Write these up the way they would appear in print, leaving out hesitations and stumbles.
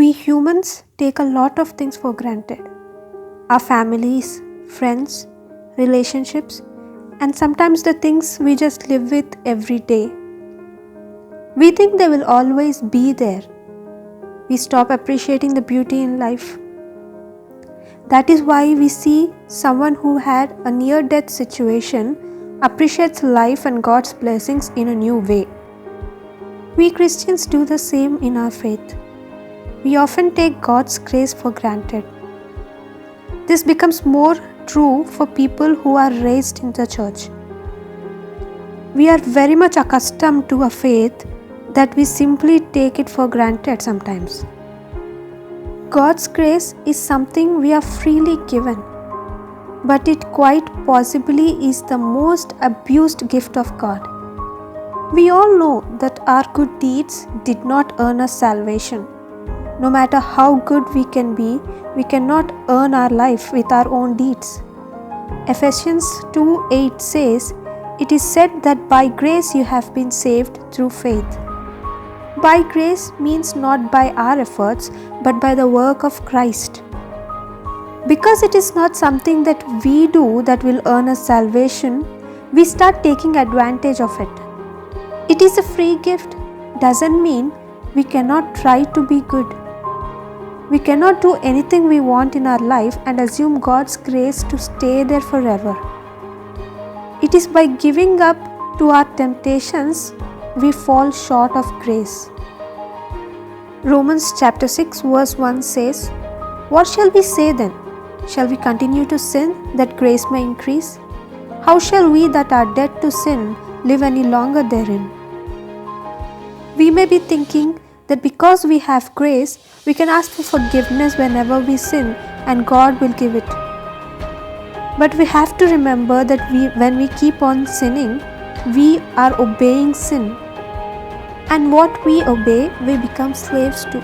We humans take a lot of things for granted. Our families, friends, relationships, and sometimes the things we just live with every day. We think they will always be there. We stop appreciating the beauty in life. That is why we see someone who had a near-death situation appreciates life and God's blessings in a new way. We Christians do the same in our faith. We often take God's grace for granted. This becomes more true for people who are raised in the church. We are very much accustomed to a faith that we simply take it for granted sometimes. God's grace is something we are freely given, but it quite possibly is the most abused gift of God. We all know that our good deeds did not earn us salvation. No matter how good we can be, we cannot earn our life with our own deeds. Ephesians 2:8 says, "It is said that by grace you have been saved through faith." By grace means not by our efforts, but by the work of Christ. Because it is not something that we do that will earn us salvation, we start taking advantage of it. It is a free gift, doesn't mean we cannot try to be good. We cannot do anything we want in our life and assume God's grace to stay there forever. It is by giving up to our temptations we fall short of grace. Romans chapter 6 verse 1 says, "What shall we say then? Shall we continue to sin that grace may increase? How shall we that are dead to sin live any longer therein?" We may be thinking that because we have grace, we can ask for forgiveness whenever we sin and God will give it. But we have to remember that when we keep on sinning, we are obeying sin. And what we obey, we become slaves to.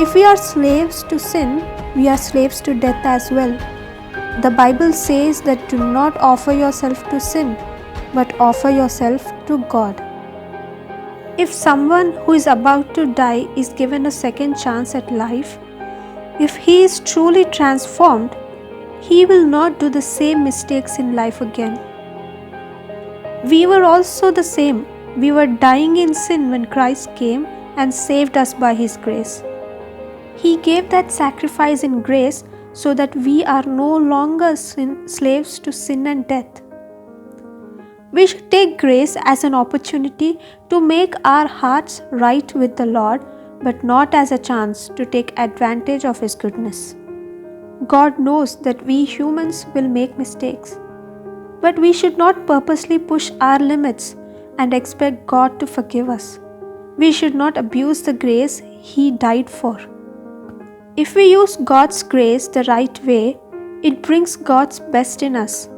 If we are slaves to sin, we are slaves to death as well. The Bible says that do not offer yourself to sin, but offer yourself to God. If someone who is about to die is given a second chance at life, if he is truly transformed, he will not do the same mistakes in life again. We were also the same. We were dying in sin when Christ came and saved us by His grace. He gave that sacrifice in grace so that we are no longer slaves to sin and death. We should take grace as an opportunity to make our hearts right with the Lord, but not as a chance to take advantage of His goodness. God knows that we humans will make mistakes, but we should not purposely push our limits and expect God to forgive us. We should not abuse the grace He died for. If we use God's grace the right way, it brings God's best in us.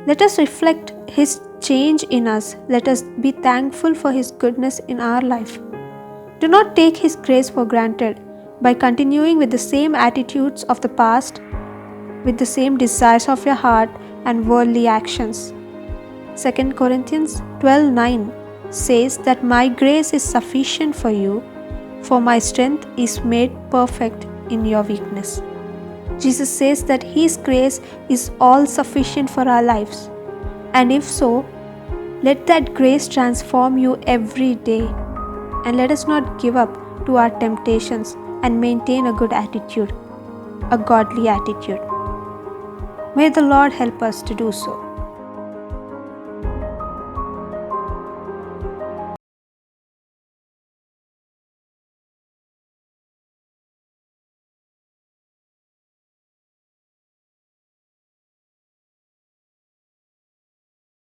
Let us reflect His change in us. Let us be thankful for His goodness in our life. Do not take His grace for granted by continuing with the same attitudes of the past, with the same desires of your heart and worldly actions. 2 Corinthians 12:9 says that my grace is sufficient for you, for my strength is made perfect in your weakness. Jesus says that His grace is all sufficient for our lives. And if so, let that grace transform you every day. And let us not give up to our temptations and maintain a good attitude, a godly attitude. May the Lord help us to do so.